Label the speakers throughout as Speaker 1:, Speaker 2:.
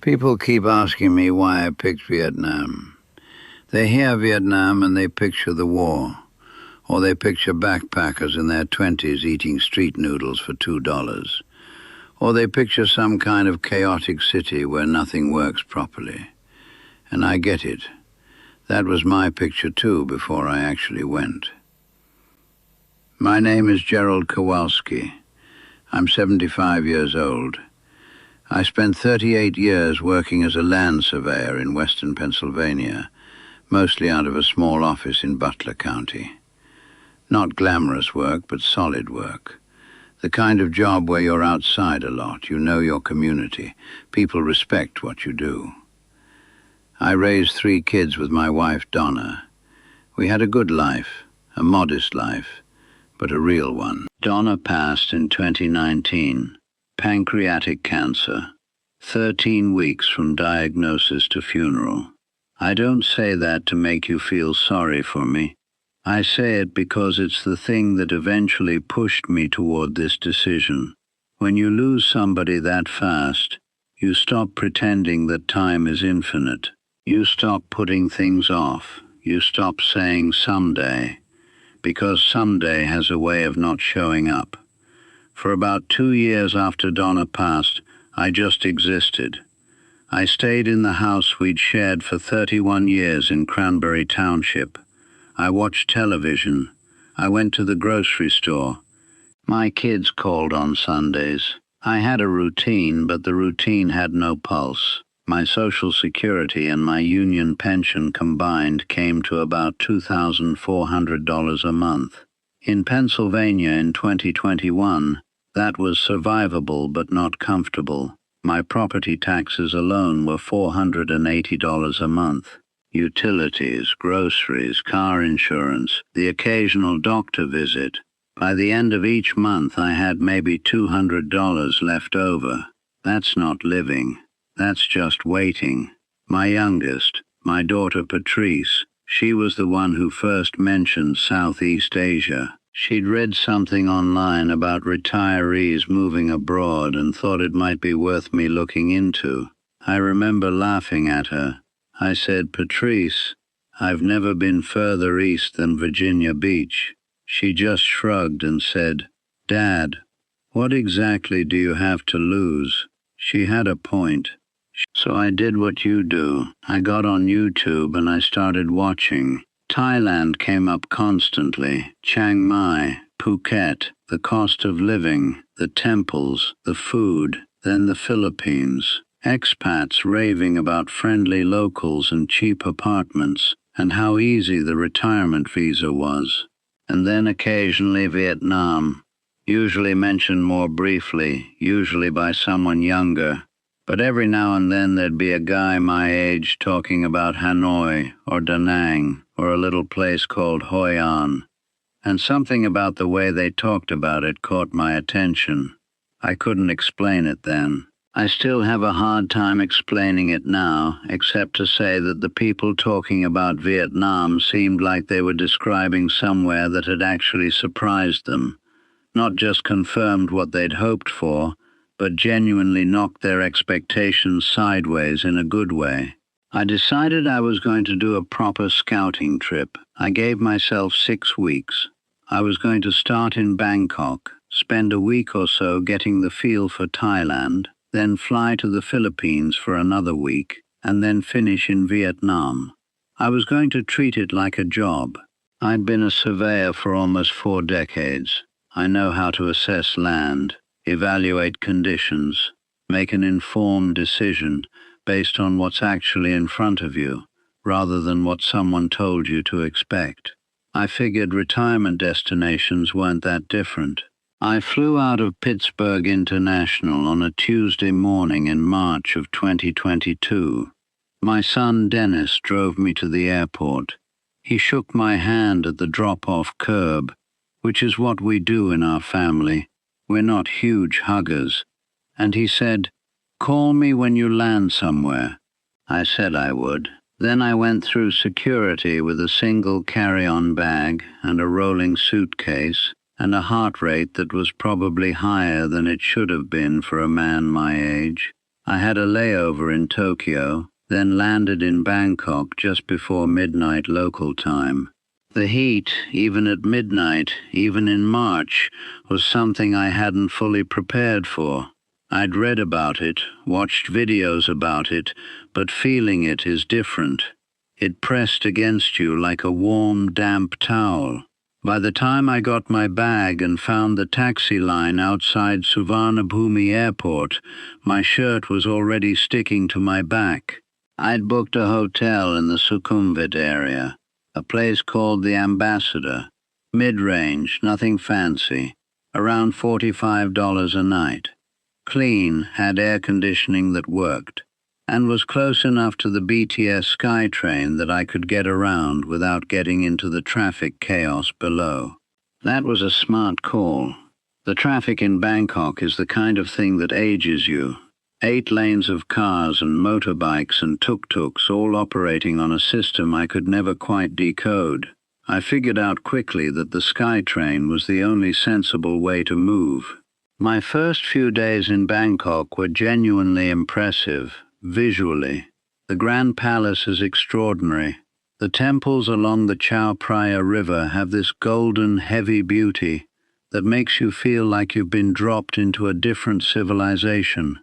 Speaker 1: People keep asking me why I picked Vietnam. They hear Vietnam and they picture the war, or they picture backpackers in their 20s eating street noodles for $2, or they picture some kind of chaotic city where nothing works properly. And I get it. That was my picture too before I actually went. My name is Gerald Kowalski. I'm 75 years old. I spent 38 years working as a land surveyor in western Pennsylvania, mostly out of a small office in Butler County. Not glamorous work, but solid work. The kind of job where you're outside a lot, you know your community, people respect what you do. I raised 3 kids with my wife, Donna. We had a good life, a modest life, but a real one. Donna passed in 2019. Pancreatic cancer. 13 weeks from diagnosis to funeral. I don't say that to make you feel sorry for me. I say it because it's the thing that eventually pushed me toward this decision. When you lose somebody that fast, you stop pretending that time is infinite. You stop putting things off. You stop saying someday, because someday has a way of not showing up. For about 2 years after Donna passed, I just existed. I stayed in the house we'd shared for 31 years in Cranberry Township. I watched television. I went to the grocery store. My kids called on Sundays. I had a routine, but the routine had no pulse. My Social Security and my union pension combined came to about $2,400 a month. In Pennsylvania in 2021, that was survivable but not comfortable. My property taxes alone were $480 a month. Utilities, groceries, car insurance, the occasional doctor visit. By the end of each month, I had maybe $200 left over. That's not living. That's just waiting. My youngest, my daughter Patrice, she was the one who first mentioned Southeast Asia. She'd read something online about retirees moving abroad and thought it might be worth me looking into. I remember laughing at her. I said, "Patrice, I've never been further east than Virginia Beach." She just shrugged and said, "Dad, what exactly do you have to lose?" She had a point. So I did what you do. I got on YouTube and I started watching. Thailand came up constantly. Chiang Mai, Phuket, the cost of living, the temples, the food, then the Philippines. Expats raving about friendly locals and cheap apartments, and how easy the retirement visa was. And then occasionally Vietnam, usually mentioned more briefly, usually by someone younger. But every now and then there'd be a guy my age talking about Hanoi or Da Nang or a little place called Hoi An. And something about the way they talked about it caught my attention. I couldn't explain it then. I still have a hard time explaining it now, except to say that the people talking about Vietnam seemed like they were describing somewhere that had actually surprised them, not just confirmed what they'd hoped for, but genuinely knocked their expectations sideways in a good way. I decided I was going to do a proper scouting trip. I gave myself 6 weeks. I was going to start in Bangkok, spend a week or so getting the feel for Thailand, then fly to the Philippines for another week, and then finish in Vietnam. I was going to treat it like a job. I'd been a surveyor for almost 4 decades. I know how to assess land, evaluate conditions, make an informed decision based on what's actually in front of you, rather than what someone told you to expect. I figured retirement destinations weren't that different. I flew out of Pittsburgh International on a Tuesday morning in March of 2022. My son Dennis drove me to the airport. He shook my hand at the drop-off curb, which is what we do in our family. We're not huge huggers. And he said, "Call me when you land somewhere." I said I would. Then I went through security with a single carry-on bag and a rolling suitcase and a heart rate that was probably higher than it should have been for a man my age. I had a layover in Tokyo, then landed in Bangkok just before midnight local time. The heat, even at midnight, even in March, was something I hadn't fully prepared for. I'd read about it, watched videos about it, but feeling it is different. It pressed against you like a warm, damp towel. By the time I got my bag and found the taxi line outside Suvarnabhumi Airport, my shirt was already sticking to my back. I'd booked a hotel in the Sukhumvit area, a place called the Ambassador. Mid-range, nothing fancy, around $45 a night. Clean, had air conditioning that worked, and was close enough to the BTS SkyTrain that I could get around without getting into the traffic chaos below. That was a smart call. The traffic in Bangkok is the kind of thing that ages you. 8 lanes of cars and motorbikes and tuk-tuks all operating on a system I could never quite decode. I figured out quickly that the SkyTrain was the only sensible way to move. My first few days in Bangkok were genuinely impressive, visually. The Grand Palace is extraordinary. The temples along the Chao Phraya River have this golden, heavy beauty that makes you feel like you've been dropped into a different civilization,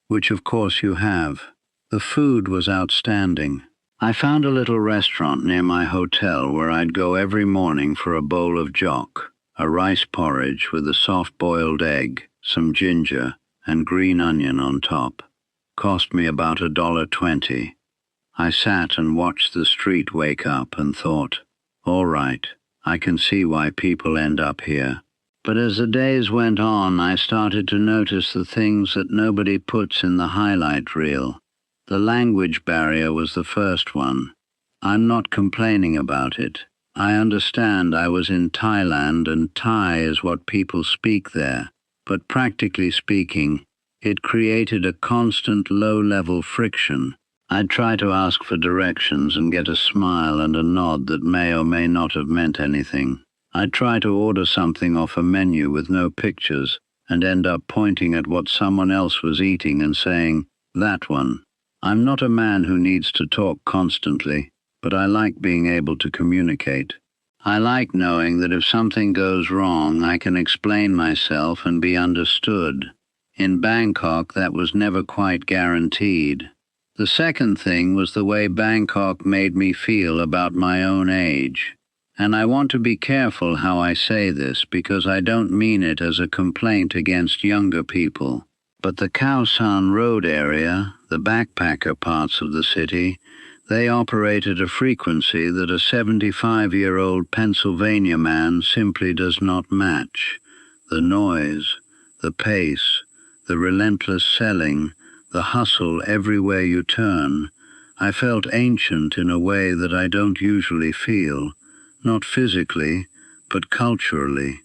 Speaker 1: which of course you have. The food was outstanding. I found a little restaurant near my hotel where I'd go every morning for a bowl of jok, a rice porridge with a soft-boiled egg, some ginger, and green onion on top. Cost me about $1.20. I sat and watched the street wake up and thought, all right, I can see why people end up here. But as the days went on, I started to notice the things that nobody puts in the highlight reel. The language barrier was the first one. I'm not complaining about it. I understand I was in Thailand and Thai is what people speak there, but practically speaking, it created a constant low-level friction. I'd try to ask for directions and get a smile and a nod that may or may not have meant anything. I'd try to order something off a menu with no pictures and end up pointing at what someone else was eating and saying, that one. I'm not a man who needs to talk constantly, but I like being able to communicate. I like knowing that if something goes wrong, I can explain myself and be understood. In Bangkok, that was never quite guaranteed. The second thing was the way Bangkok made me feel about my own age. And I want to be careful how I say this because I don't mean it as a complaint against younger people. But the Khao San Road area, the backpacker parts of the city, they operate at a frequency that a 75-year-old Pennsylvania man simply does not match. The noise, the pace, the relentless selling, the hustle everywhere you turn. I felt ancient in a way that I don't usually feel, not physically, but culturally.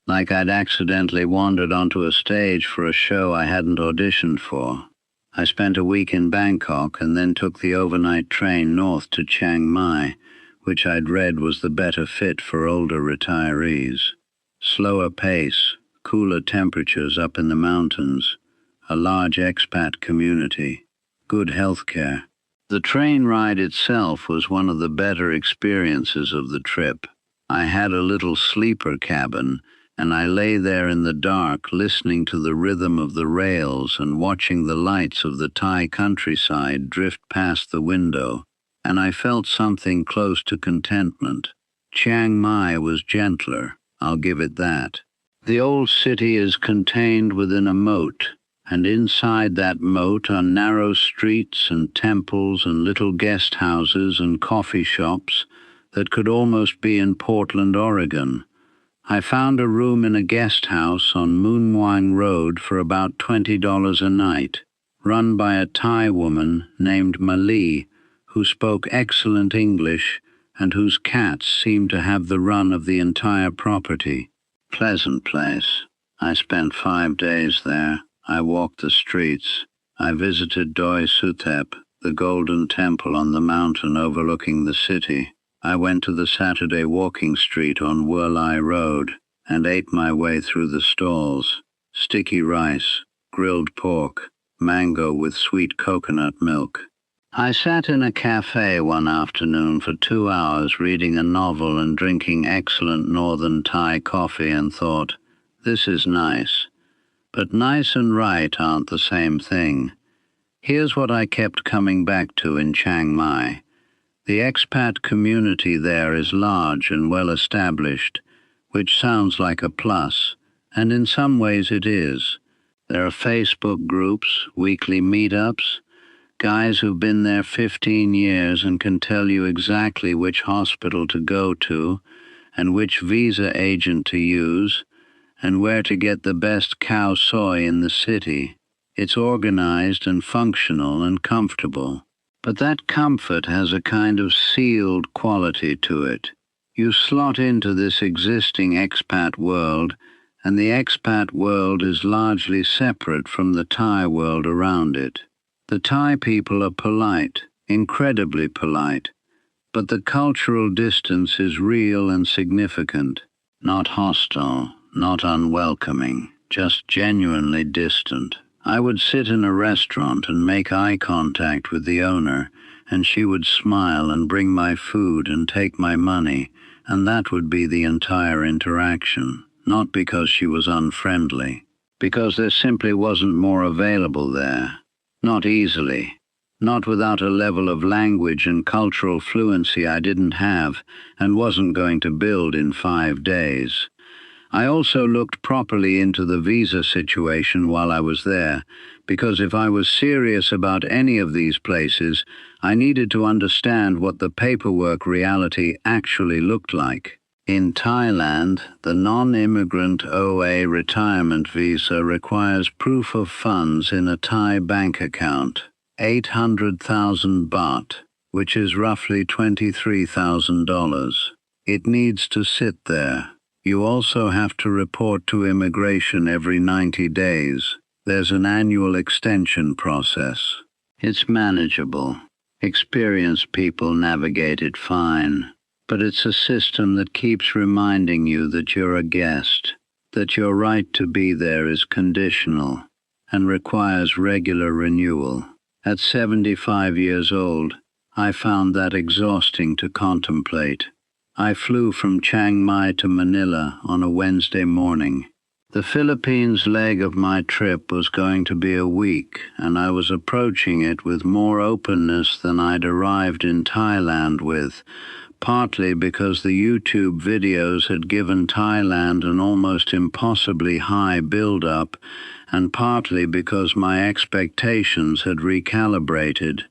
Speaker 1: Like I'd accidentally wandered onto a stage for a show I hadn't auditioned for. I spent a week in Bangkok and then took the overnight train north to Chiang Mai, which I'd read was the better fit for older retirees. Slower pace, cooler temperatures up in the mountains, a large expat community, good health care. The train ride itself was one of the better experiences of the trip. I had a little sleeper cabin, and I lay there in the dark listening to the rhythm of the rails and watching the lights of the Thai countryside drift past the window, and I felt something close to contentment. Chiang Mai was gentler, I'll give it that. The old city is contained within a moat, and inside that moat are narrow streets and temples and little guest houses and coffee shops that could almost be in Portland, Oregon. I found a room in a guest house on Moon Muang Road for about $20 a night, run by a Thai woman named Mali, who spoke excellent English and whose cats seemed to have the run of the entire property. Pleasant place. I spent 5 days there. I walked the streets. I visited Doi Suthep, the golden temple on the mountain overlooking the city. I went to the Saturday walking street on Wurlai Road and ate my way through the stalls. Sticky rice, grilled pork, mango with sweet coconut milk. I sat in a cafe one afternoon for 2 hours reading a novel and drinking excellent northern Thai coffee and thought, this is nice. But nice and right aren't the same thing. Here's what I kept coming back to in Chiang Mai. The expat community there is large and well established, which sounds like a plus, and in some ways it is. There are Facebook groups, weekly meetups, guys who've been there 15 years and can tell you exactly which hospital to go to and which visa agent to use and where to get the best cow soy in the city. It's organized and functional and comfortable. But that comfort has a kind of sealed quality to it. You slot into this existing expat world, and the expat world is largely separate from the Thai world around it. The Thai people are polite, incredibly polite, but the cultural distance is real and significant, not hostile, not unwelcoming, just genuinely distant. I would sit in a restaurant and make eye contact with the owner, and she would smile and bring my food and take my money, and that would be the entire interaction, not because she was unfriendly, because there simply wasn't more available there. Not easily, not without a level of language and cultural fluency I didn't have and wasn't going to build in 5 days. I also looked properly into the visa situation while I was there, because if I was serious about any of these places, I needed to understand what the paperwork reality actually looked like. In Thailand, the non-immigrant OA retirement visa requires proof of funds in a Thai bank account, 800,000 baht, which is roughly $23,000. It needs to sit there. You also have to report to immigration every 90 days. There's an annual extension process. It's manageable. Experienced people navigate it fine. But it's a system that keeps reminding you that you're a guest, that your right to be there is conditional and requires regular renewal. At 75 years old, I found that exhausting to contemplate. I flew from Chiang Mai to Manila on a Wednesday morning. The Philippines leg of my trip was going to be a week, and I was approaching it with more openness than I'd arrived in Thailand with, partly because the YouTube videos had given Thailand an almost impossibly high build-up, and partly because my expectations had recalibrated.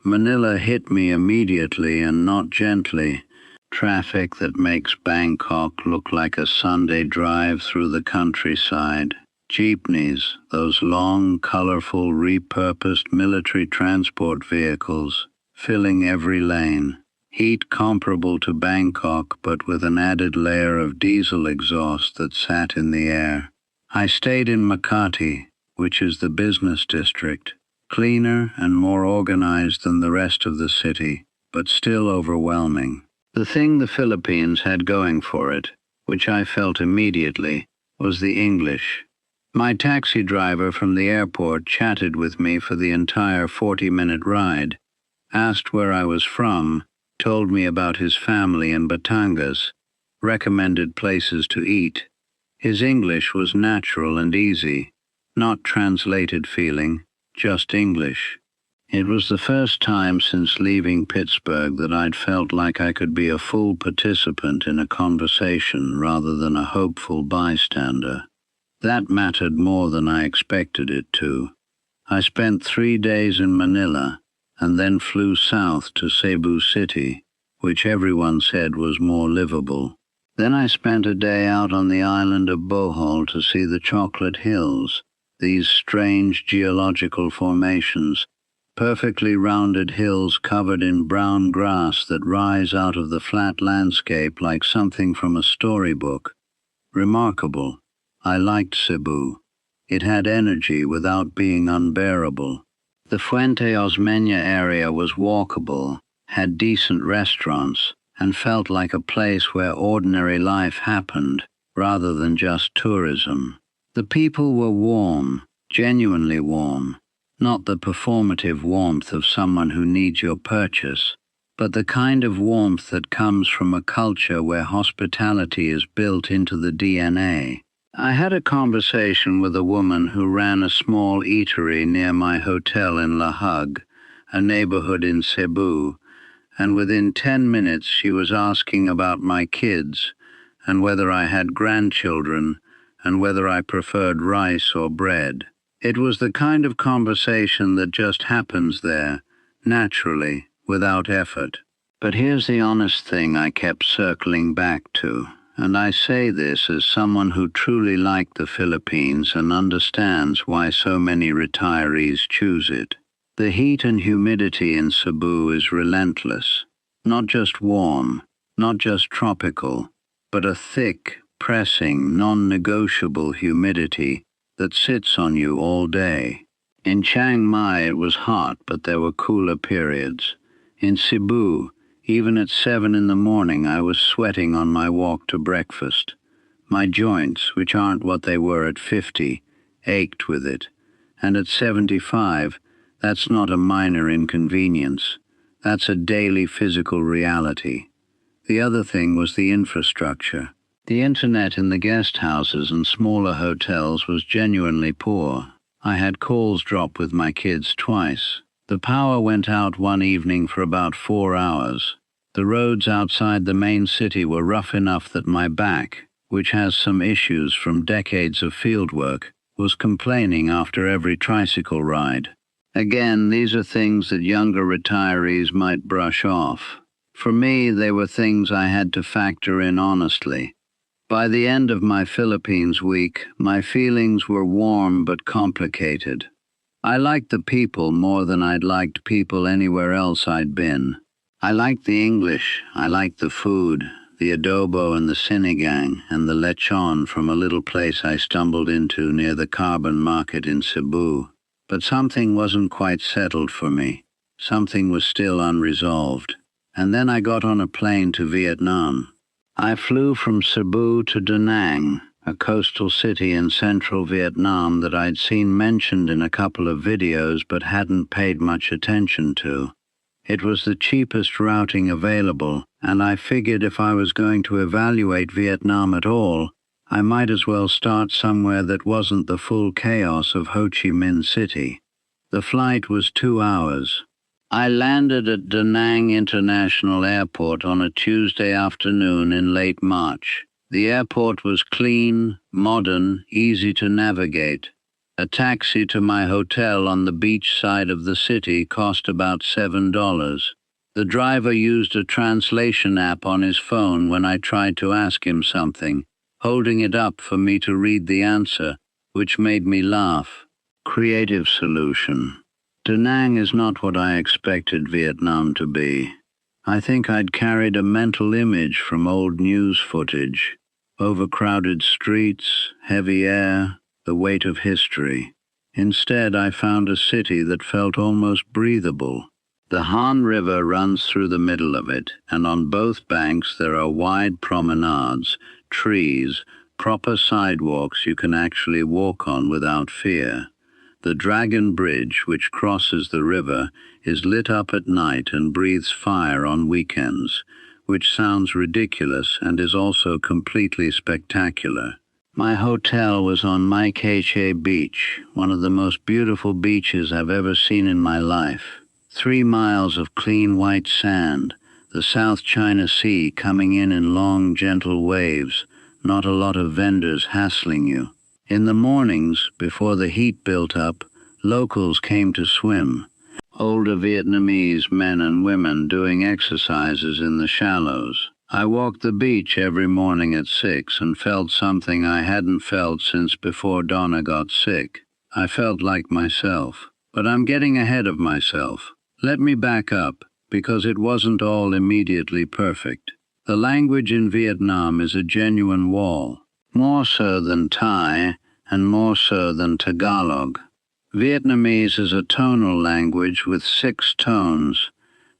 Speaker 1: Manila hit me immediately and not gently. Traffic that makes Bangkok look like a Sunday drive through the countryside. Jeepneys, those long, colorful, repurposed military transport vehicles, filling every lane. Heat comparable to Bangkok, but with an added layer of diesel exhaust that sat in the air. I stayed in Makati, which is the business district, cleaner and more organized than the rest of the city, but still overwhelming. The thing the Philippines had going for it, which I felt immediately, was the English. My taxi driver from the airport chatted with me for the entire 40-minute ride, asked where I was from, told me about his family in Batangas, recommended places to eat. His English was natural and easy, not translated feeling, just English. It was the first time since leaving Pittsburgh that I'd felt like I could be a full participant in a conversation rather than a hopeful bystander. That mattered more than I expected it to. I spent 3 days in Manila, and then flew south to Cebu City, which everyone said was more livable. Then I spent a day out on the island of Bohol to see the Chocolate Hills, these strange geological formations, perfectly rounded hills covered in brown grass that rise out of the flat landscape like something from a storybook. Remarkable. I liked Cebu. It had energy without being unbearable. The Fuente Osmeña area was walkable, had decent restaurants, and felt like a place where ordinary life happened, rather than just tourism. The people were warm, genuinely warm, not the performative warmth of someone who needs your purchase, but the kind of warmth that comes from a culture where hospitality is built into the DNA. I had a conversation with a woman who ran a small eatery near my hotel in La Hague, a neighborhood in Cebu, and within 10 minutes she was asking about my kids and whether I had grandchildren and whether I preferred rice or bread. It was the kind of conversation that just happens there, naturally, without effort. But here's the honest thing I kept circling back to, and I say this as someone who truly liked the Philippines and understands why so many retirees choose it. The heat and humidity in Cebu is relentless. Not just warm, not just tropical, but a thick, pressing, non-negotiable humidity that sits on you all day. In Chiang Mai it was hot, but there were cooler periods. In Cebu, even at 7 in the morning, I was sweating on my walk to breakfast. My joints, which aren't what they were at 50, ached with it. And at 75, that's not a minor inconvenience. That's a daily physical reality. The other thing was the infrastructure. The internet in the guest houses and smaller hotels was genuinely poor. I had calls drop with my kids twice. The power went out one evening for about 4 hours. The roads outside the main city were rough enough that my back, which has some issues from decades of fieldwork, was complaining after every tricycle ride. Again, these are things that younger retirees might brush off. For me, they were things I had to factor in honestly. By the end of my Philippines week, my feelings were warm but complicated. I liked the people more than I'd liked people anywhere else I'd been. I liked the English, I liked the food, the adobo and the sinigang, and the lechon from a little place I stumbled into near the carbon market in Cebu. But something wasn't quite settled for me. Something was still unresolved. And then I got on a plane to Vietnam. I flew from Cebu to Da Nang, a coastal city in central Vietnam that I'd seen mentioned in a couple of videos but hadn't paid much attention to. It was the cheapest routing available, and I figured if I was going to evaluate Vietnam at all, I might as well start somewhere that wasn't the full chaos of Ho Chi Minh City. The flight was 2 hours. I landed at Da Nang International Airport on a Tuesday afternoon in late March. The airport was clean, modern, easy to navigate. A taxi to my hotel on the beach side of the city cost about $7. The driver used a translation app on his phone when I tried to ask him something, holding it up for me to read the answer, which made me laugh. Creative solution. Da Nang is not what I expected Vietnam to be. I think I'd carried a mental image from old news footage. Overcrowded streets, heavy air, the weight of history. Instead, I found a city that felt almost breathable. The Han River runs through the middle of it, and on both banks there are wide promenades, trees, proper sidewalks you can actually walk on without fear. The Dragon Bridge, which crosses the river, is lit up at night and breathes fire on weekends, which sounds ridiculous and is also completely spectacular. My hotel was on Mai Che Beach, one of the most beautiful beaches I've ever seen in my life. 3 miles of clean white sand, the South China Sea coming in long, gentle waves, not a lot of vendors hassling you. In the mornings, before the heat built up, locals came to swim. Older Vietnamese men and women doing exercises in the shallows. I walked the beach every morning at 6 and felt something I hadn't felt since before Donna got sick. I felt like myself. But I'm getting ahead of myself. Let me back up, because it wasn't all immediately perfect. The language in Vietnam is a genuine wall. More so than Thai, and more so than Tagalog. Vietnamese is a tonal language with 6 tones,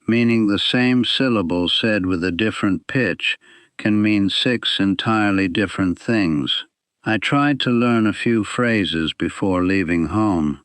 Speaker 1: meaning the same syllable said with a different pitch can mean 6 entirely different things. I tried to learn a few phrases before leaving home.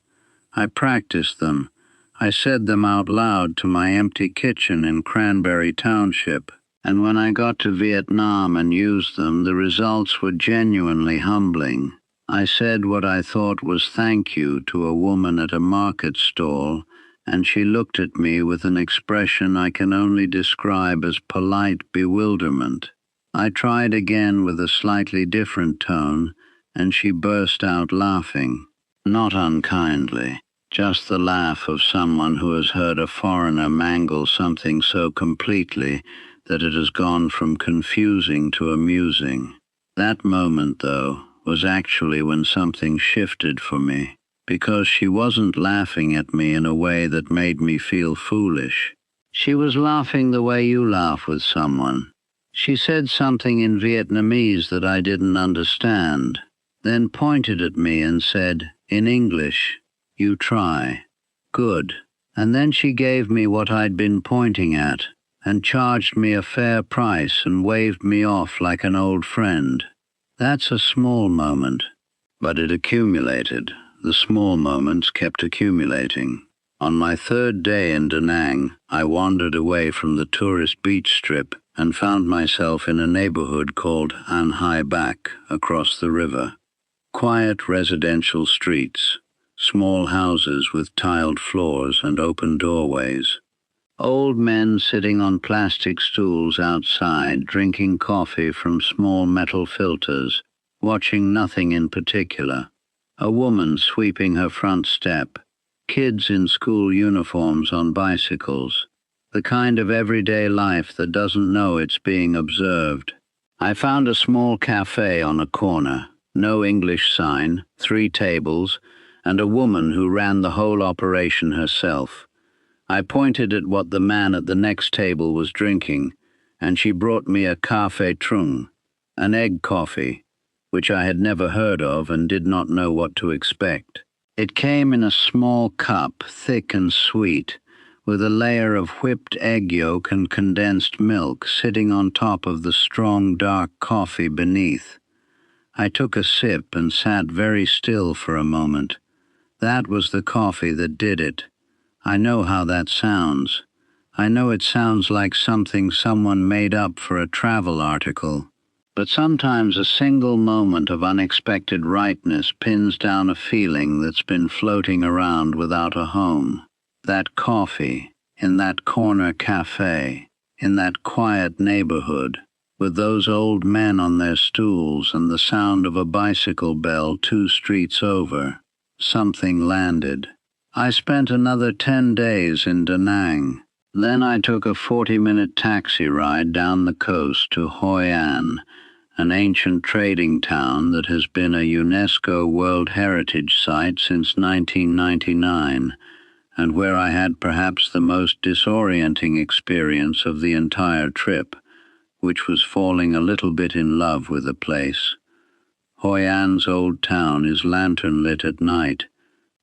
Speaker 1: I practiced them. I said them out loud to my empty kitchen in Cranberry Township. And when I got to Vietnam and used them, the results were genuinely humbling. I said what I thought was thank you to a woman at a market stall, and she looked at me with an expression I can only describe as polite bewilderment. I tried again with a slightly different tone, and she burst out laughing. Not unkindly, just the laugh of someone who has heard a foreigner mangle something so completely that it has gone from confusing to amusing. That moment, though, was actually when something shifted for me, because she wasn't laughing at me in a way that made me feel foolish. She was laughing the way you laugh with someone. She said something in Vietnamese that I didn't understand, then pointed at me and said, in English, "You try. Good." And then she gave me what I'd been pointing at, and charged me a fair price and waved me off like an old friend. That's a small moment, but it accumulated. The small moments kept accumulating. On my third day in Da Nang, I wandered away from the tourist beach strip and found myself in a neighborhood called An Hai Bac across the river. Quiet residential streets, small houses with tiled floors and open doorways. Old men sitting on plastic stools outside, drinking coffee from small metal filters, watching nothing in particular. A woman sweeping her front step. Kids in school uniforms on bicycles. The kind of everyday life that doesn't know it's being observed. I found a small cafe on a corner. No English sign, 3 tables, and a woman who ran the whole operation herself. I pointed at what the man at the next table was drinking, and she brought me a café trung, an egg coffee, which I had never heard of and did not know what to expect. It came in a small cup, thick and sweet, with a layer of whipped egg yolk and condensed milk sitting on top of the strong, dark coffee beneath. I took a sip and sat very still for a moment. That was the coffee that did it. I know how that sounds. I know it sounds like something someone made up for a travel article. But sometimes a single moment of unexpected rightness pins down a feeling that's been floating around without a home. That coffee, in that corner cafe, in that quiet neighborhood, with those old men on their stools and the sound of a bicycle bell 2 streets over. Something landed. I spent another 10 days in Da Nang. Then I took a 40-minute taxi ride down the coast to Hoi An, an ancient trading town that has been a UNESCO World Heritage Site since 1999, and where I had perhaps the most disorienting experience of the entire trip, which was falling a little bit in love with the place. Hoi An's old town is lantern-lit at night,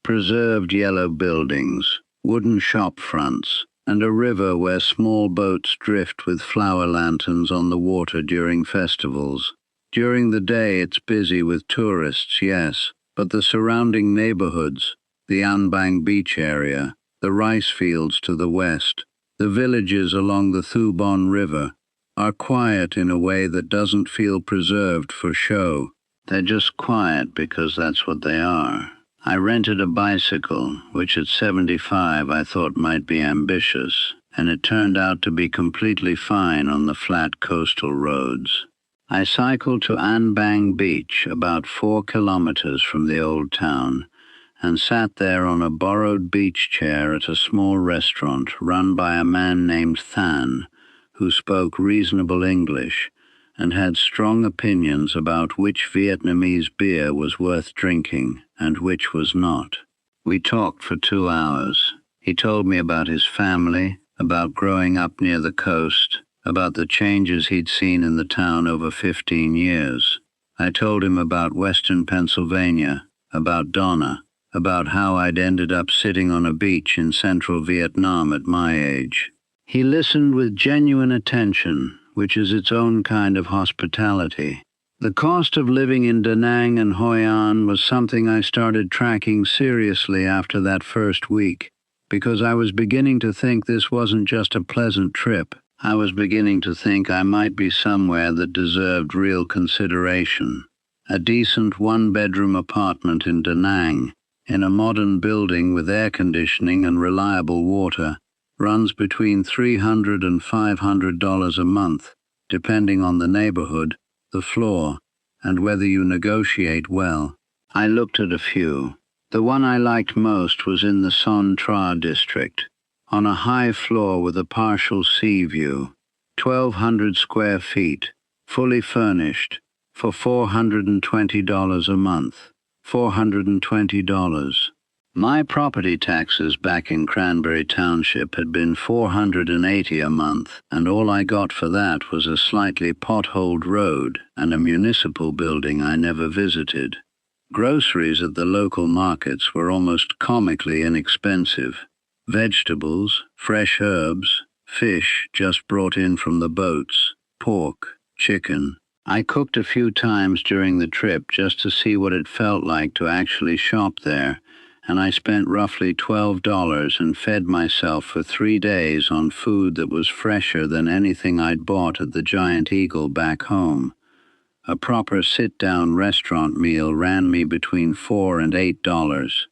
Speaker 1: preserved yellow buildings, wooden shop fronts, and a river where small boats drift with flower lanterns on the water during festivals. During the day it's busy with tourists, yes, but the surrounding neighborhoods, the An Bang beach area, the rice fields to the west, the villages along the Thu Bon River, are quiet in a way that doesn't feel preserved for show. They're just quiet because that's what they are. I rented a bicycle, which at 75 I thought might be ambitious, and it turned out to be completely fine on the flat coastal roads. I cycled to An Bang Beach, about 4 kilometers from the old town, and sat there on a borrowed beach chair at a small restaurant run by a man named Than, who spoke reasonable English and had strong opinions about which Vietnamese beer was worth drinking and which was not. We talked for 2 hours. He told me about his family, about growing up near the coast, about the changes he'd seen in the town over 15 years. I told him about Western Pennsylvania, about Donna, about how I'd ended up sitting on a beach in central Vietnam at my age. He listened with genuine attention, which is its own kind of hospitality. The cost of living in Da Nang and Hoi An was something I started tracking seriously after that first week, because I was beginning to think this wasn't just a pleasant trip. I was beginning to think I might be somewhere that deserved real consideration. A decent one-bedroom apartment in Da Nang, in a modern building with air conditioning and reliable water, runs between $300 and $500 a month, depending on the neighborhood, the floor, and whether you negotiate well. I looked at a few. The one I liked most was in the Son Tra district, on a high floor with a partial sea view, 1,200 square feet, fully furnished, for $420 a month. $420. My property taxes back in Cranberry Township had been $480 a month, and all I got for that was a slightly potholed road and a municipal building I never visited. Groceries at the local markets were almost comically inexpensive. Vegetables, fresh herbs, fish just brought in from the boats, pork, chicken. I cooked a few times during the trip just to see what it felt like to actually shop there, and I spent roughly $12 and fed myself for 3 days on food that was fresher than anything I'd bought at the Giant Eagle back home. A proper sit-down restaurant meal ran me between $4 and $8.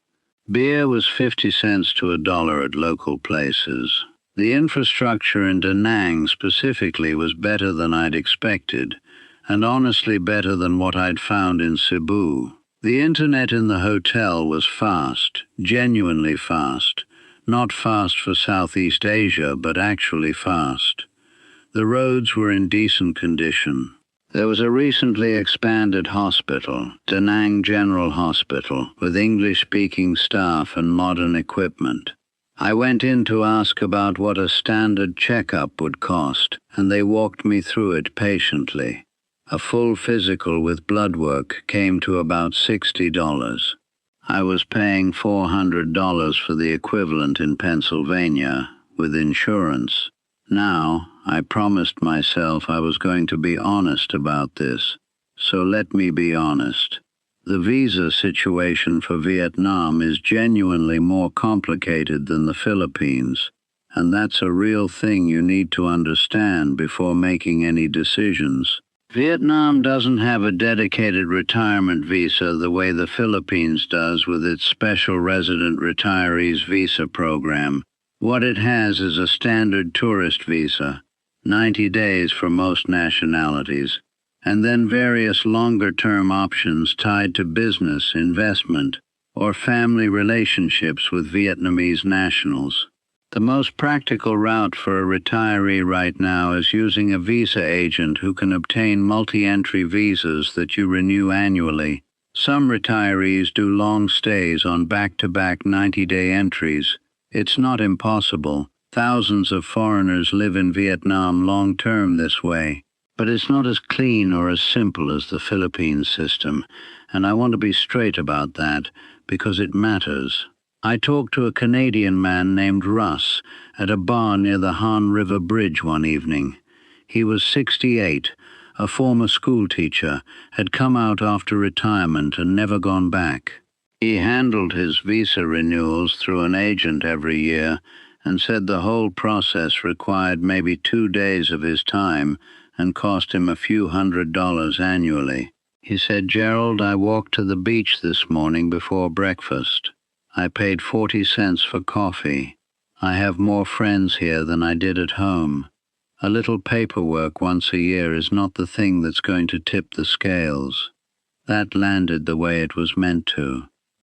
Speaker 1: Beer was 50 cents to $1 at local places. The infrastructure in Da Nang specifically was better than I'd expected, and honestly better than what I'd found in Cebu. The internet in the hotel was fast, genuinely fast. Not fast for Southeast Asia, but actually fast. The roads were in decent condition. There was a recently expanded hospital, Da Nang General Hospital, with English-speaking staff and modern equipment. I went in to ask about what a standard checkup would cost, and they walked me through it patiently. A full physical with blood work came to about $60. I was paying $400 for the equivalent in Pennsylvania, with insurance. Now, I promised myself I was going to be honest about this, so let me be honest. The visa situation for Vietnam is genuinely more complicated than the Philippines, and that's a real thing you need to understand before making any decisions. Vietnam doesn't have a dedicated retirement visa the way the Philippines does with its special resident retirees visa program. What it has is a standard tourist visa, 90 days for most nationalities, and then various longer-term options tied to business, investment, or family relationships with Vietnamese nationals. The most practical route for a retiree right now is using a visa agent who can obtain multi-entry visas that you renew annually. Some retirees do long stays on back-to-back 90-day entries. It's not impossible. Thousands of foreigners live in Vietnam long-term this way. But it's not as clean or as simple as the Philippines system, and I want to be straight about that because it matters. I talked to a Canadian man named Russ at a bar near the Han River Bridge one evening. He was 68, a former school teacher, had come out after retirement and never gone back. He handled his visa renewals through an agent every year and said the whole process required maybe 2 days of his time and cost him a few $100s annually. He said, "Gerald, I walked to the beach this morning before breakfast. I paid 40 cents for coffee. I have more friends here than I did at home. A little paperwork once a year is not the thing that's going to tip the scales." That landed the way it was meant to.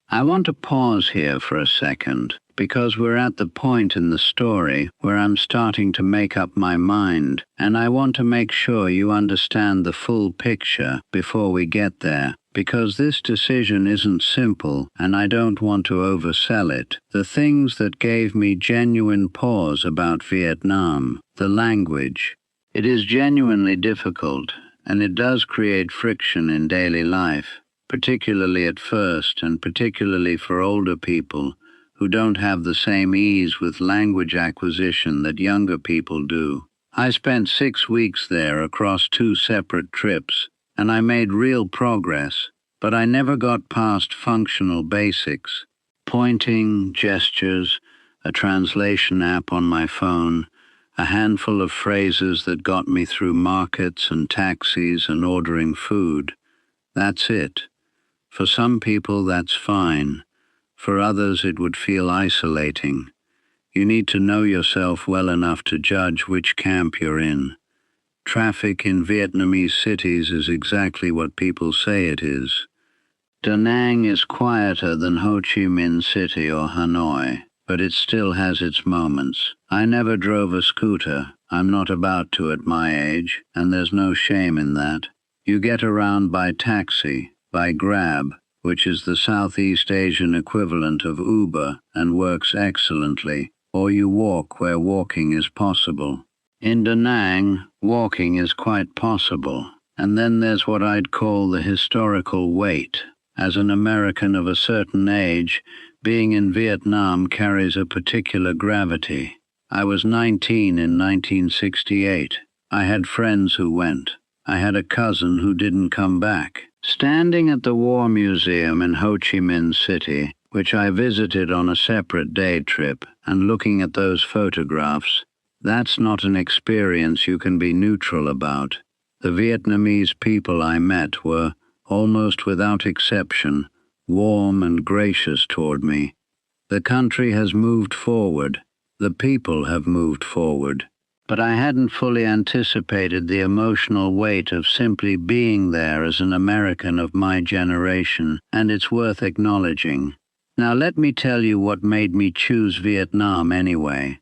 Speaker 1: I want to pause here for a second, because we're at the point in the story where I'm starting to make up my mind, and I want to make sure you understand the full picture before we get there, because this decision isn't simple, and I don't want to oversell it. The things that gave me genuine pause about Vietnam, the language. It is genuinely difficult, and it does create friction in daily life, particularly at first, and particularly for older people who don't have the same ease with language acquisition that younger people do. I spent 6 weeks there across 2 separate trips, and I made real progress, but I never got past functional basics. Pointing, gestures, a translation app on my phone, a handful of phrases that got me through markets and taxis and ordering food. That's it. For some people, that's fine. For others, it would feel isolating. You need to know yourself well enough to judge which camp you're in. Traffic in Vietnamese cities is exactly what people say it is. Da Nang is quieter than Ho Chi Minh City or Hanoi, but it still has its moments. I never drove a scooter. I'm not about to at my age, and there's no shame in that. You get around by taxi, by Grab, which is the Southeast Asian equivalent of Uber and works excellently, or you walk where walking is possible. In Da Nang, walking is quite possible, and then there's what I'd call the historical wait. As an American of a certain age, being in Vietnam carries a particular gravity. I was 19 in 1968. I had friends who went. I had a cousin who didn't come back. Standing at the War Museum in Ho Chi Minh City, which I visited on a separate day trip, and looking at those photographs, that's not an experience you can be neutral about. The Vietnamese people I met were, almost without exception, warm and gracious toward me. The country has moved forward. The people have moved forward. But I hadn't fully anticipated the emotional weight of simply being there as an American of my generation, and it's worth acknowledging. Now let me tell you what made me choose Vietnam anyway.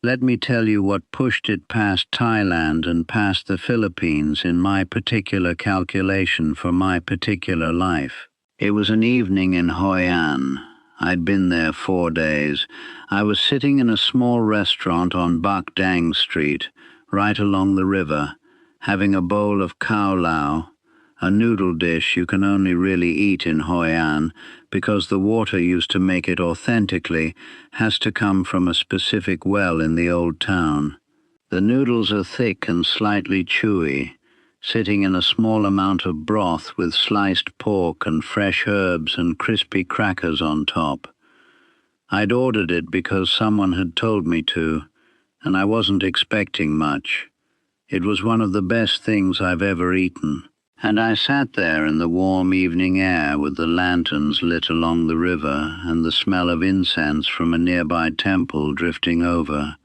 Speaker 1: Let me tell you what pushed it past Thailand and past the Philippines in my particular calculation for my particular life. It was an evening in Hoi An. I'd been there 4 days. I was sitting in a small restaurant on Bac Dang Street, right along the river, having a bowl of khao lao, a noodle dish you can only really eat in Hoi An because the water used to make it authentically has to come from a specific well in the old town. The noodles are thick and slightly chewy, sitting in a small amount of broth with sliced pork and fresh herbs and crispy crackers on top. I'd ordered it because someone had told me to, and I wasn't expecting much. It was one of the best things I've ever eaten. And I sat there in the warm evening air with the lanterns lit along the river and the smell of incense from a nearby temple drifting over,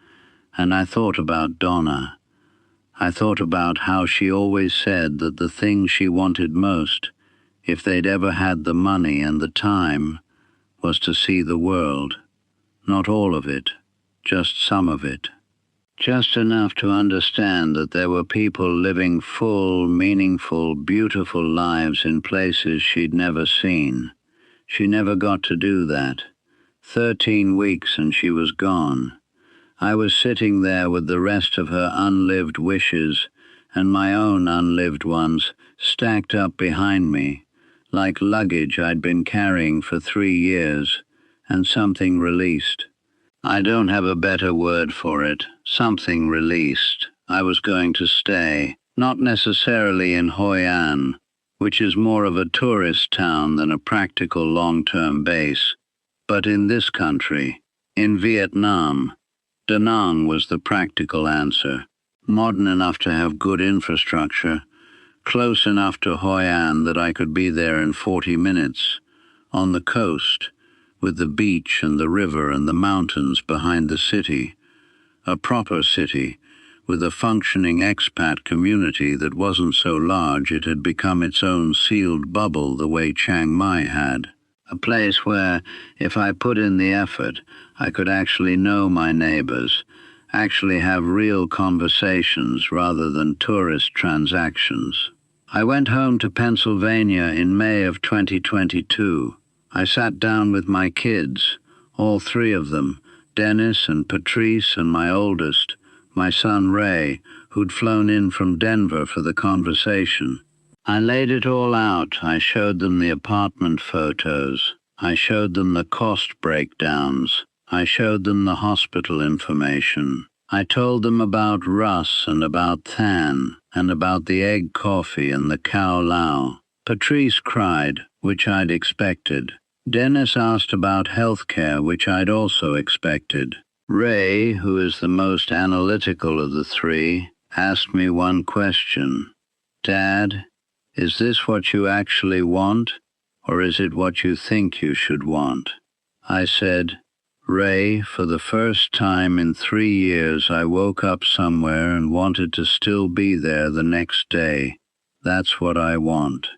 Speaker 1: and I thought about Donna. I thought about how she always said that the thing she wanted most, if they'd ever had the money and the time, was to see the world. Not all of it, just some of it. Just enough to understand that there were people living full, meaningful, beautiful lives in places she'd never seen. She never got to do that. 13 weeks and she was gone. I was sitting there with the rest of her unlived wishes and my own unlived ones stacked up behind me, like luggage I'd been carrying for 3 years, and something released. I don't have a better word for it. Something released. I was going to stay, not necessarily in Hoi An, which is more of a tourist town than a practical long-term base, but in this country, in Vietnam. Da Nang was the practical answer, modern enough to have good infrastructure, close enough to Hoi An that I could be there in 40 minutes, on the coast, with the beach and the river and the mountains behind the city, a proper city, with a functioning expat community that wasn't so large it had become its own sealed bubble the way Chiang Mai had. A place where, if I put in the effort, I could actually know my neighbors, actually have real conversations rather than tourist transactions. I went home to Pennsylvania in May of 2022. I sat down with my kids, all 3 of them, Dennis and Patrice and my oldest, my son Ray, who'd flown in from Denver for the conversation. I laid it all out. I showed them the apartment photos. I showed them the cost breakdowns. I showed them the hospital information. I told them about Russ and about Than, and about the egg coffee and the cow lao. Patrice cried, which I'd expected. Dennis asked about healthcare, which I'd also expected. Ray, who is the most analytical of the three, asked me one question. Dad, is this what you actually want, or is it what you think you should want? I said, Ray, for the first time in 3 years I woke up somewhere and wanted to still be there the next day. That's what I want.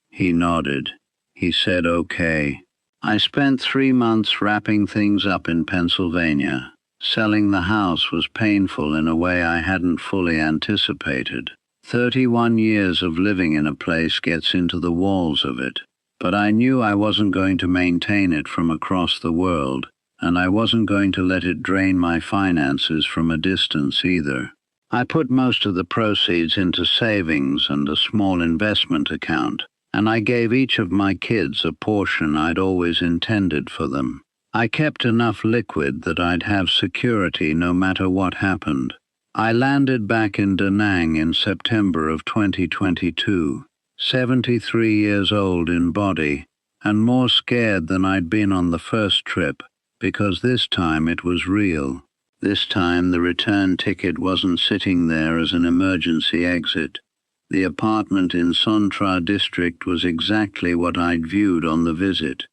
Speaker 1: He nodded. He said, okay. I spent 3 months wrapping things up in Pennsylvania. Selling the house was painful in a way I hadn't fully anticipated. 31 years of living in a place gets into the walls of it. But I knew I wasn't going to maintain it from across the world, and I wasn't going to let it drain my finances from a distance either. I put most of the proceeds into savings and a small investment account, and I gave each of my kids a portion I'd always intended for them. I kept enough liquid that I'd have security no matter what happened. I landed back in Da Nang in September of 2022, 73 years old in body, and more scared than I'd been on the first trip, because this time it was real. This time the return ticket wasn't sitting there as an emergency exit. The apartment in Sontra district was exactly what I'd viewed on the visit.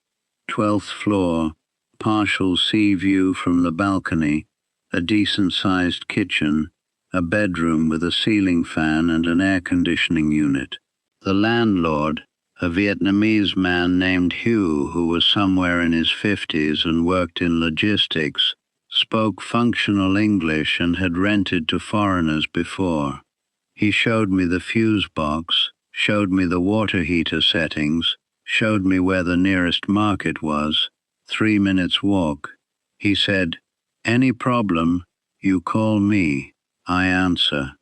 Speaker 1: 12th floor, partial sea view from the balcony, a decent-sized kitchen, a bedroom with a ceiling fan and an air conditioning unit. The landlord, a Vietnamese man named Hugh, who was somewhere in his 50s and worked in logistics, spoke functional English and had rented to foreigners before. He showed me the fuse box, showed me the water heater settings, showed me where the nearest market was, 3 minutes walk. He said, any problem, you call me, I answer.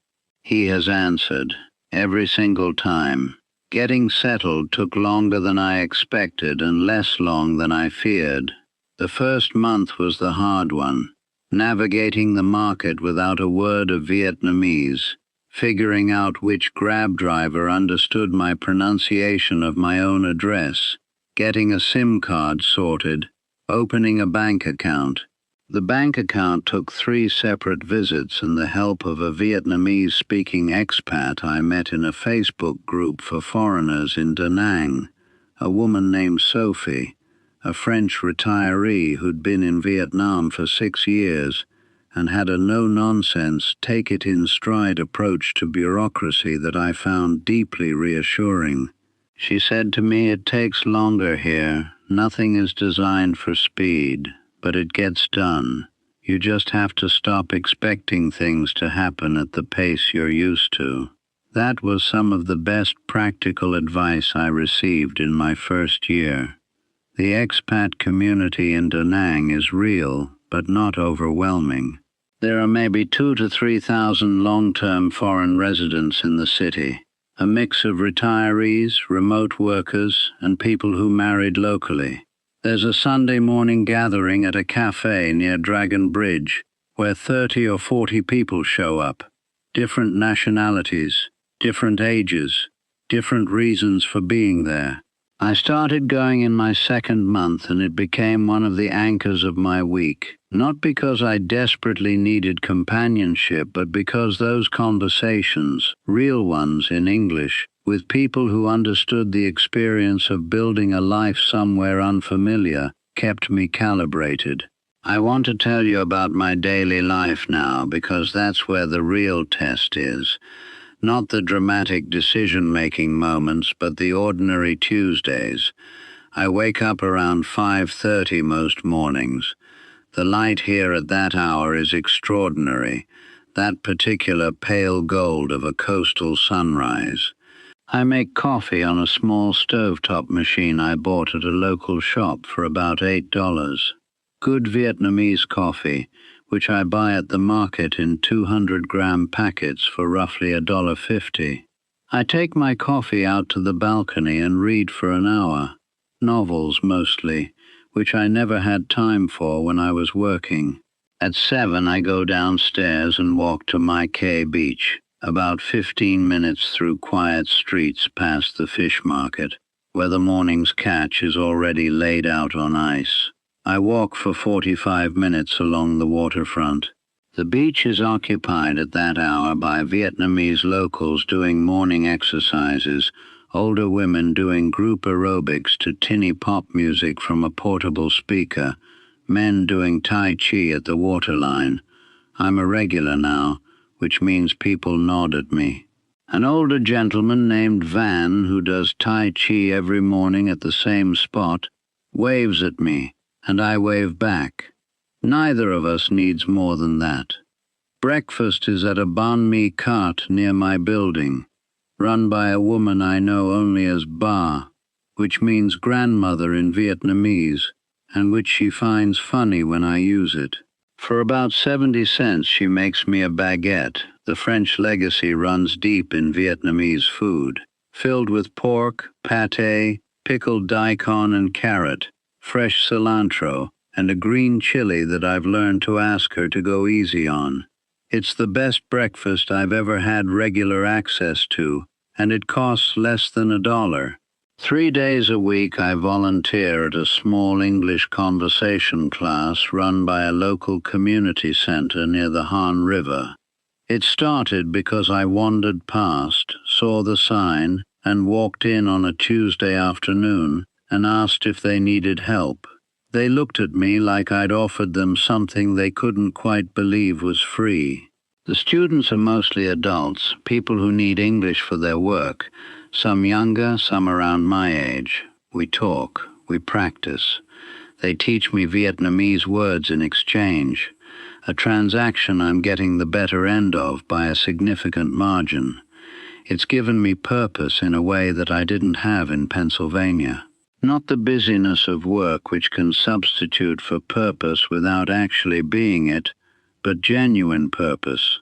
Speaker 1: He has answered, every single time. Getting settled took longer than I expected and less long than I feared. The first month was the hard one, navigating the market without a word of Vietnamese, figuring out which Grab driver understood my pronunciation of my own address, getting a SIM card sorted, opening a bank account. The bank account took 3 separate visits and the help of a Vietnamese-speaking expat I met in a Facebook group for foreigners in Da Nang, a woman named Sophie, a French retiree who'd been in Vietnam for 6 years and had a no-nonsense, take-it-in-stride approach to bureaucracy that I found deeply reassuring. She said to me, it takes longer here. Nothing is designed for speed, but it gets done. You just have to stop expecting things to happen at the pace you're used to. That was some of the best practical advice I received in my first year. The expat community in Da Nang is real, but not overwhelming. There are maybe 2,000 to 3,000 long-term foreign residents in the city, a mix of retirees, remote workers, and people who married locally. There's a Sunday morning gathering at a cafe near Dragon Bridge, where 30 or 40 people show up. Different nationalities, different ages, different reasons for being there. I started going in my second month and it became one of the anchors of my week. Not because I desperately needed companionship, but because those conversations, real ones in English, with people who understood the experience of building a life somewhere unfamiliar, kept me calibrated. I want to tell you about my daily life now because that's where the real test is. Not the dramatic decision-making moments, but the ordinary Tuesdays. I wake up around 5:30 most mornings. The light here at that hour is extraordinary, that particular pale gold of a coastal sunrise. I make coffee on a small stovetop machine I bought at a local shop for about $8. Good Vietnamese coffee, which I buy at the market in 200-gram packets for roughly $1.50. I take my coffee out to the balcony and read for an hour, novels mostly, which I never had time for when I was working. At 7, I go downstairs and walk to Mai Kay Beach, about 15 minutes through quiet streets past the fish market, where the morning's catch is already laid out on ice. I walk for 45 minutes along the waterfront. The beach is occupied at that hour by Vietnamese locals doing morning exercises, older women doing group aerobics to tinny pop music from a portable speaker, men doing Tai Chi at the waterline. I'm a regular now, which means people nod at me. An older gentleman named Van, who does Tai Chi every morning at the same spot, waves at me, and I wave back. Neither of us needs more than that. Breakfast is at a banh mi cart near my building, run by a woman I know only as Ba, which means grandmother in Vietnamese, and which she finds funny when I use it. For about 70 cents she makes me a baguette. The French legacy runs deep in Vietnamese food, filled with pork, pâté, pickled daikon and carrot, fresh cilantro, and a green chili that I've learned to ask her to go easy on. It's the best breakfast I've ever had regular access to, and it costs less than $1. 3 days a week I volunteer at a small English conversation class run by a local community center near the Han River. It started because I wandered past, saw the sign, and walked in on a Tuesday afternoon and asked if they needed help. They looked at me like I'd offered them something they couldn't quite believe was free. The students are mostly adults, people who need English for their work, some younger, some around my age. We talk, we practice. They teach me Vietnamese words in exchange, a transaction I'm getting the better end of by a significant margin. It's given me purpose in a way that I didn't have in Pennsylvania. Not the busyness of work which can substitute for purpose without actually being it, but genuine purpose.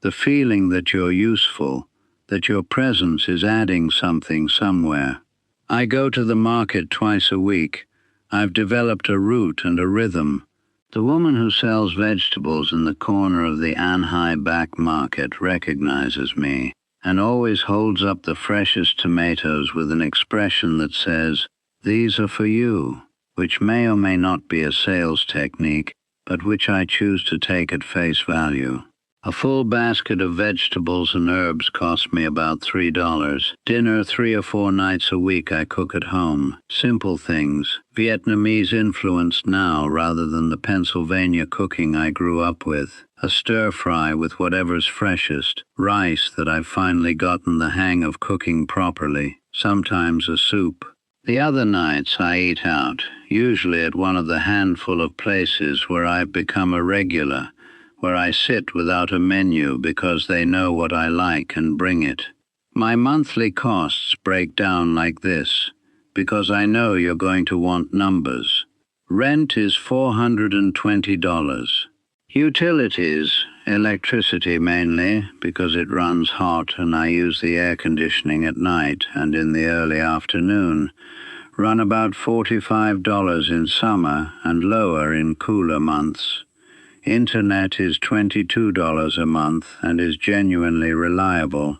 Speaker 1: The feeling that you're useful, that your presence is adding something somewhere. I go to the market twice a week. I've developed a route and a rhythm. The woman who sells vegetables in the corner of the An Hai back market recognizes me and always holds up the freshest tomatoes with an expression that says, "These are for you," which may or may not be a sales technique, but which I choose to take at face value. A full basket of vegetables and herbs cost me about $3. Dinner 3 or 4 nights a week I cook at home. Simple things, Vietnamese influenced now rather than the Pennsylvania cooking I grew up with. A stir-fry with whatever's freshest, rice that I've finally gotten the hang of cooking properly, sometimes a soup. The other nights I eat out, usually at one of the handful of places where I've become a regular, where I sit without a menu because they know what I like and bring it. My monthly costs break down like this, because I know you're going to want numbers. Rent is $420. Utilities, electricity mainly, because it runs hot and I use the air conditioning at night and in the early afternoon, run about $45 in summer and lower in cooler months. Internet is $22 a month and is genuinely reliable.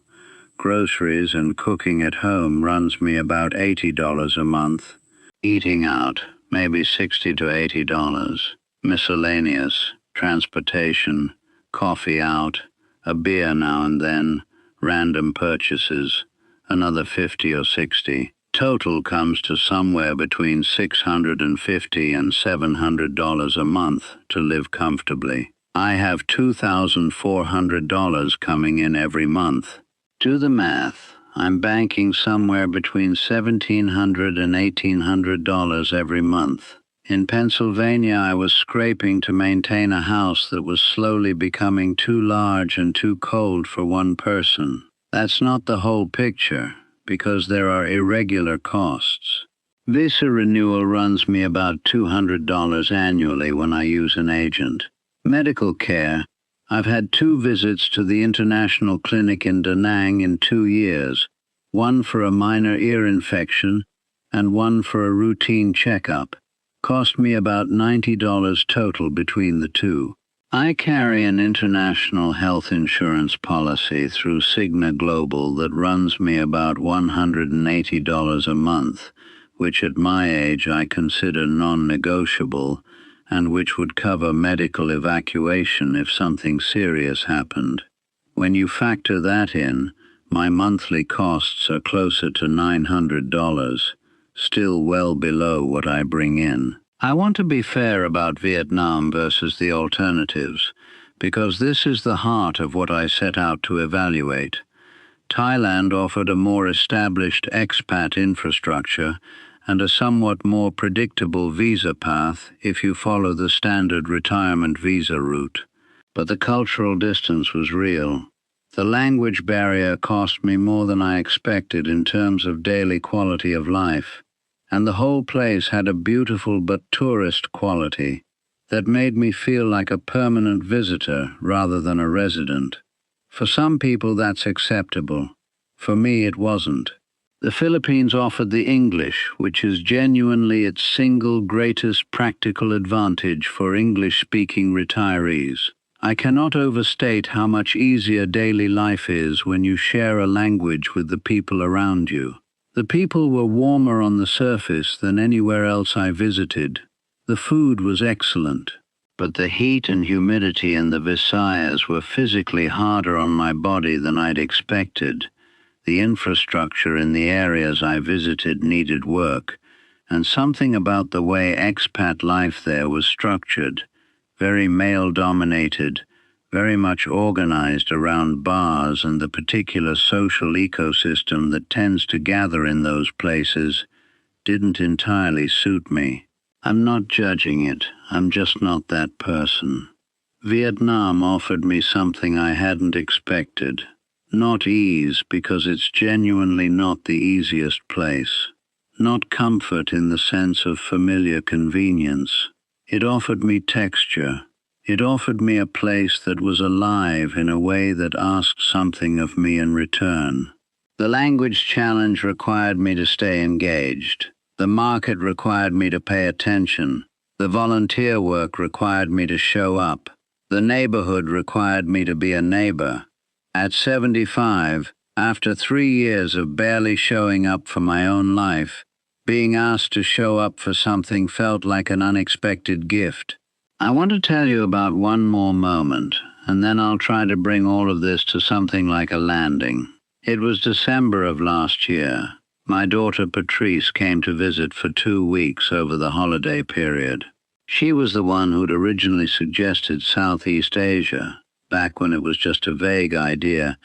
Speaker 1: Groceries and cooking at home runs me about $80 a month. Eating out, maybe $60 to $80. Miscellaneous, transportation, coffee out, a beer now and then, random purchases, another $50 or $60. Total comes to somewhere between $650 and $700 a month to live comfortably. I have $2,400 coming in every month. Do the math. I'm banking somewhere between $1,700 and $1,800 every month. In Pennsylvania, I was scraping to maintain a house that was slowly becoming too large and too cold for one person. That's not the whole picture, because there are irregular costs. Visa renewal runs me about $200 annually when I use an agent. Medical care. I've had 2 visits to the International Clinic in Da Nang in 2 years, one for a minor ear infection and one for a routine checkup. Cost me about $90 total between the 2. I carry an international health insurance policy through Cigna Global that runs me about $180 a month, which at my age I consider non-negotiable, and which would cover medical evacuation if something serious happened. When you factor that in, my monthly costs are closer to $900, still well below what I bring in. I want to be fair about Vietnam versus the alternatives, because this is the heart of what I set out to evaluate. Thailand offered a more established expat infrastructure and a somewhat more predictable visa path if you follow the standard retirement visa route. But the cultural distance was real. The language barrier cost me more than I expected in terms of daily quality of life, and the whole place had a beautiful but tourist quality that made me feel like a permanent visitor rather than a resident. For some people that's acceptable. For me it wasn't. The Philippines offered the English, which is genuinely its single greatest practical advantage for English-speaking retirees. I cannot overstate how much easier daily life is when you share a language with the people around you. The people were warmer on the surface than anywhere else I visited. The food was excellent, but the heat and humidity in the Visayas were physically harder on my body than I'd expected. The infrastructure in the areas I visited needed work, and something about the way expat life there was structured, very male-dominated, very much organized around bars and the particular social ecosystem that tends to gather in those places, didn't entirely suit me. I'm not judging it, I'm just not that person. Vietnam offered me something I hadn't expected. Not ease, because it's genuinely not the easiest place. Not comfort in the sense of familiar convenience. It offered me texture. It offered me a place that was alive in a way that asked something of me in return. The language challenge required me to stay engaged. The market required me to pay attention. The volunteer work required me to show up. The neighborhood required me to be a neighbor. At 75, after 3 years of barely showing up for my own life, being asked to show up for something felt like an unexpected gift. I want to tell you about one more moment, and then I'll try to bring all of this to something like a landing. It was December of last year. My daughter Patrice came to visit for 2 weeks over the holiday period. She was the one who'd originally suggested Southeast Asia, back when it was just a vague idea,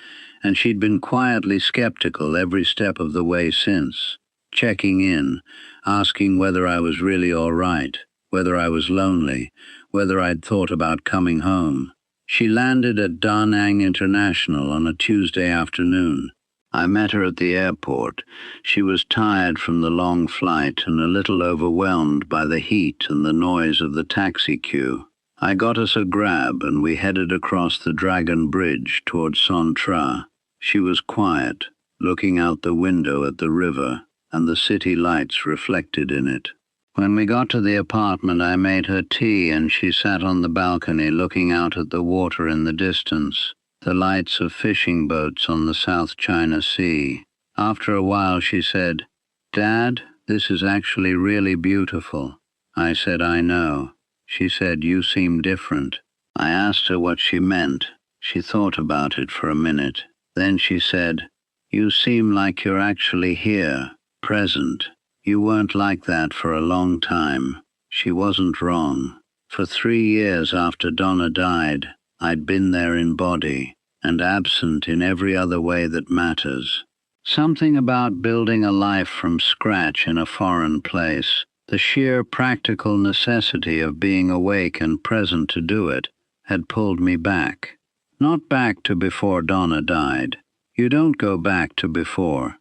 Speaker 1: and she'd been quietly skeptical every step of the way since, checking in, asking whether I was really all right, whether I was lonely, whether I'd thought about coming home. She landed at Da Nang International on a Tuesday afternoon. I met her at the airport. She was tired from the long flight and a little overwhelmed by the heat and the noise of the taxi queue. I got us a grab and we headed across the Dragon Bridge toward Son Tra. She was quiet, looking out the window at the river and the city lights reflected in it. When we got to the apartment, I made her tea and she sat on the balcony looking out at the water in the distance, the lights of fishing boats on the South China Sea. After a while she said, "Dad, this is actually really beautiful." I said, "I know." She said, "You seem different." I asked her what she meant. She thought about it for a minute. Then she said, "You seem like you're actually here, present. You weren't like that for a long time." She wasn't wrong. For 3 years after Donna died, I'd been there in body, and absent in every other way that matters. Something about building a life from scratch in a foreign place, the sheer practical necessity of being awake and present to do it, had pulled me back. Not back to before Donna died. You don't go back to before.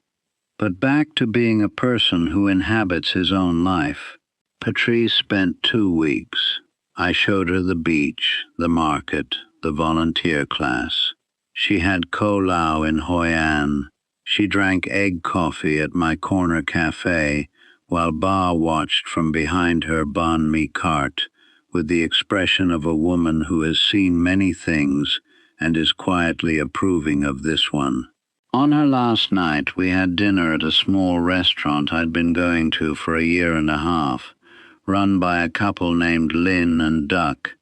Speaker 1: But back to being a person who inhabits his own life. Patrice spent 2 weeks. I showed her the beach, the market, the volunteer class. She had ko lao in Hoi An. She drank egg coffee at my corner cafe, while Ba watched from behind her banh mi cart, with the expression of a woman who has seen many things and is quietly approving of this one. On her last night, we had dinner at a small restaurant I'd been going to for a year and a half, run by a couple named Lynn and Duck,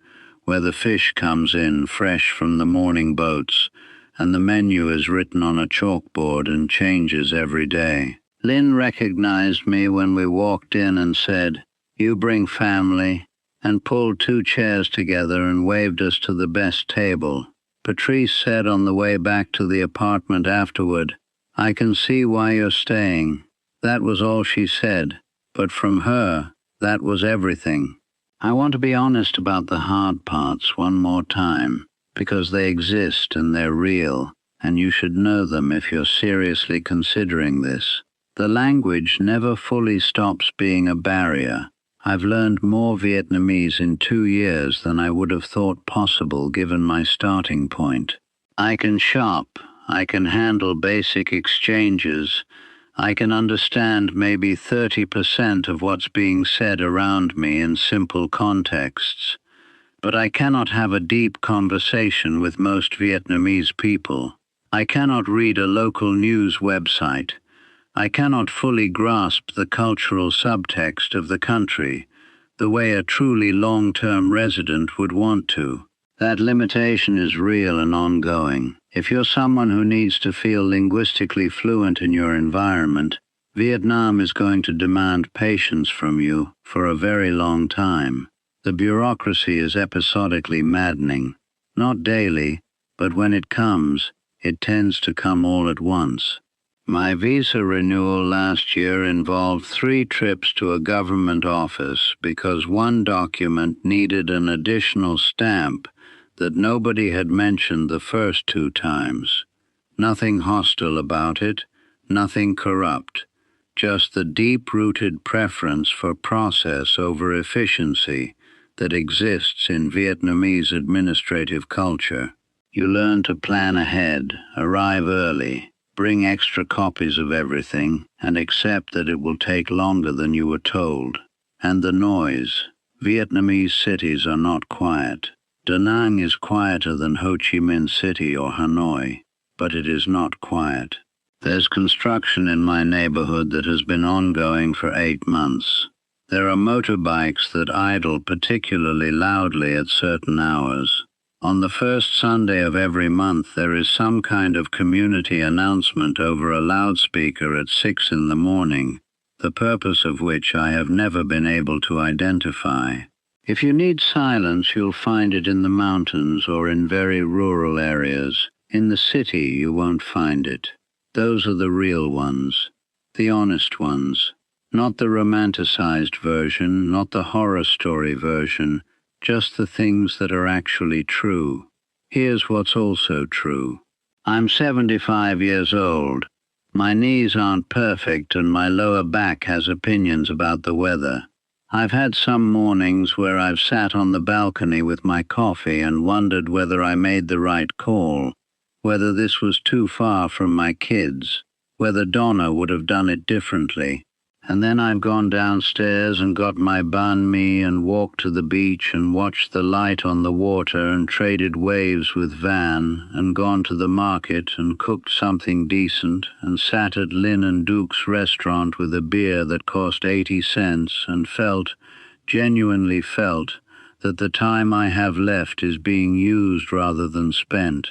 Speaker 1: where the fish comes in fresh from the morning boats, and the menu is written on a chalkboard and changes every day. Lynn recognized me when we walked in and said, "You bring family," and pulled 2 chairs together and waved us to the best table. Patrice said on the way back to the apartment afterward, "I can see why you're staying." That was all she said, but from her, that was everything. I want to be honest about the hard parts one more time, because they exist and they're real, and you should know them if you're seriously considering this. The language never fully stops being a barrier. I've learned more Vietnamese in 2 years than I would have thought possible given my starting point. I can shop, I can handle basic exchanges, I can understand maybe 30% of what's being said around me in simple contexts, but I cannot have a deep conversation with most Vietnamese people. I cannot read a local news website. I cannot fully grasp the cultural subtext of the country, the way a truly long-term resident would want to. That limitation is real and ongoing. If you're someone who needs to feel linguistically fluent in your environment, Vietnam is going to demand patience from you for a very long time. The bureaucracy is episodically maddening. Not daily, but when it comes, it tends to come all at once. My visa renewal last year involved 3 trips to a government office because one document needed an additional stamp that nobody had mentioned the first 2 times. Nothing hostile about it, nothing corrupt, just the deep-rooted preference for process over efficiency that exists in Vietnamese administrative culture. You learn to plan ahead, arrive early, bring extra copies of everything, and accept that it will take longer than you were told. And the noise. Vietnamese cities are not quiet. Da Nang is quieter than Ho Chi Minh City or Hanoi, but it is not quiet. There's construction in my neighborhood that has been ongoing for 8 months. There are motorbikes that idle particularly loudly at certain hours. On the first Sunday of every month, there is some kind of community announcement over a loudspeaker at 6 in the morning, the purpose of which I have never been able to identify. If you need silence, you'll find it in the mountains or in very rural areas. In the city, you won't find it. Those are the real ones, the honest ones, not the romanticized version, not the horror story version, just the things that are actually true. Here's what's also true. I'm 75 years old. My knees aren't perfect and my lower back has opinions about the weather. I've had some mornings where I've sat on the balcony with my coffee and wondered whether I made the right call, whether this was too far from my kids, whether Donna would have done it differently. And then I've gone downstairs and got my banh mi and walked to the beach and watched the light on the water and traded waves with Van and gone to the market and cooked something decent and sat at Lynn and Duke's restaurant with a beer that cost 80 cents and genuinely felt, that the time I have left is being used rather than spent.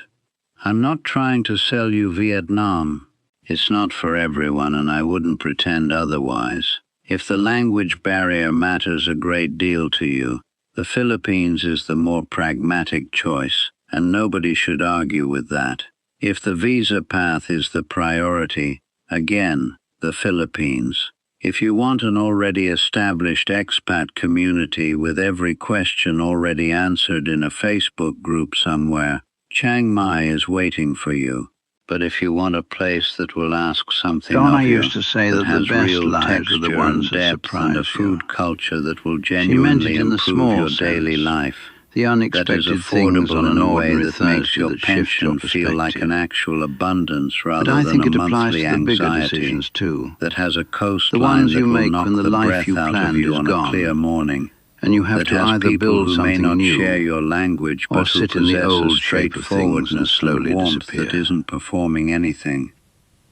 Speaker 1: I'm not trying to sell you Vietnam. It's not for everyone, and I wouldn't pretend otherwise. If the language barrier matters a great deal to you, the Philippines is the more pragmatic choice, and nobody should argue with that. If the visa path is the priority, again, the Philippines. If you want an already established expat community with every question already answered in a Facebook group somewhere, Chiang Mai is waiting for you. But if you want a place that will ask something
Speaker 2: Donna
Speaker 1: of you,
Speaker 2: used to say that the best
Speaker 1: real
Speaker 2: lives are the
Speaker 1: texture
Speaker 2: ones
Speaker 1: and
Speaker 2: that
Speaker 1: depth and a
Speaker 2: surprise
Speaker 1: food
Speaker 2: you.
Speaker 1: culture that will
Speaker 2: She meant
Speaker 1: genuinely
Speaker 2: it in the
Speaker 1: improve
Speaker 2: small
Speaker 1: your daily
Speaker 2: sense,
Speaker 1: life,
Speaker 2: the
Speaker 1: that is
Speaker 2: unexpected things
Speaker 1: affordable
Speaker 2: on
Speaker 1: in
Speaker 2: an
Speaker 1: a way
Speaker 2: ordinary
Speaker 1: that makes
Speaker 2: Thursday
Speaker 1: your
Speaker 2: that shift your
Speaker 1: pension feel like an
Speaker 2: perspective.
Speaker 1: actual abundance
Speaker 2: But
Speaker 1: rather
Speaker 2: I
Speaker 1: than
Speaker 2: think
Speaker 1: a
Speaker 2: it applies
Speaker 1: monthly
Speaker 2: to the bigger
Speaker 1: anxiety,
Speaker 2: decisions too.
Speaker 1: that has a
Speaker 2: The
Speaker 1: coastline
Speaker 2: ones
Speaker 1: that
Speaker 2: you
Speaker 1: will
Speaker 2: make
Speaker 1: knock
Speaker 2: when the
Speaker 1: the
Speaker 2: life
Speaker 1: breath
Speaker 2: you
Speaker 1: out of
Speaker 2: planned
Speaker 1: you
Speaker 2: is
Speaker 1: on a clear
Speaker 2: gone,
Speaker 1: morning, And you have
Speaker 2: that
Speaker 1: to
Speaker 2: has
Speaker 1: either
Speaker 2: people
Speaker 1: build
Speaker 2: who may
Speaker 1: something
Speaker 2: not
Speaker 1: new
Speaker 2: share your language,
Speaker 1: or
Speaker 2: but who
Speaker 1: sit in the
Speaker 2: possess
Speaker 1: old
Speaker 2: a
Speaker 1: shape of things and
Speaker 2: straightforwardness
Speaker 1: slowly
Speaker 2: and warmth
Speaker 1: disappear.
Speaker 2: that isn't performing anything,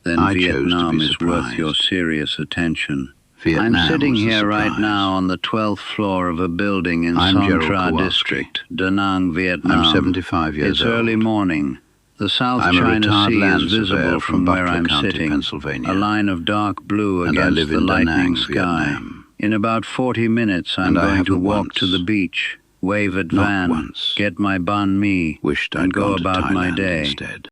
Speaker 2: then
Speaker 1: I chose to
Speaker 2: Vietnam
Speaker 1: be
Speaker 2: is worth your
Speaker 1: surprised.
Speaker 2: serious attention.
Speaker 1: Vietnam
Speaker 2: I'm sitting
Speaker 1: was the
Speaker 2: here right
Speaker 1: surprise.
Speaker 2: now on the 12th floor of a building in
Speaker 1: I'm
Speaker 2: Song
Speaker 1: Gerald
Speaker 2: Tra
Speaker 1: Kowalski.
Speaker 2: district, Da Nang, Vietnam.
Speaker 1: I'm 75 years
Speaker 2: It's
Speaker 1: old.
Speaker 2: early morning. The South
Speaker 1: I'm a
Speaker 2: China
Speaker 1: retired
Speaker 2: Sea
Speaker 1: land
Speaker 2: is
Speaker 1: surveyor
Speaker 2: visible
Speaker 1: from
Speaker 2: where
Speaker 1: Butler
Speaker 2: I'm
Speaker 1: County,
Speaker 2: sitting,
Speaker 1: Pennsylvania.
Speaker 2: a line of dark blue
Speaker 1: And I
Speaker 2: against
Speaker 1: live
Speaker 2: the
Speaker 1: in Da
Speaker 2: lightning
Speaker 1: Nang,
Speaker 2: sky.
Speaker 1: Vietnam.
Speaker 2: In about 40 minutes, I'm
Speaker 1: And I
Speaker 2: going to
Speaker 1: haven't
Speaker 2: walk
Speaker 1: once,
Speaker 2: to the beach, wave at
Speaker 1: not
Speaker 2: Van,
Speaker 1: once,
Speaker 2: get my banh mi,
Speaker 1: wished
Speaker 2: and
Speaker 1: I'd
Speaker 2: go
Speaker 1: gone to
Speaker 2: about my
Speaker 1: Thailand
Speaker 2: day.
Speaker 1: instead.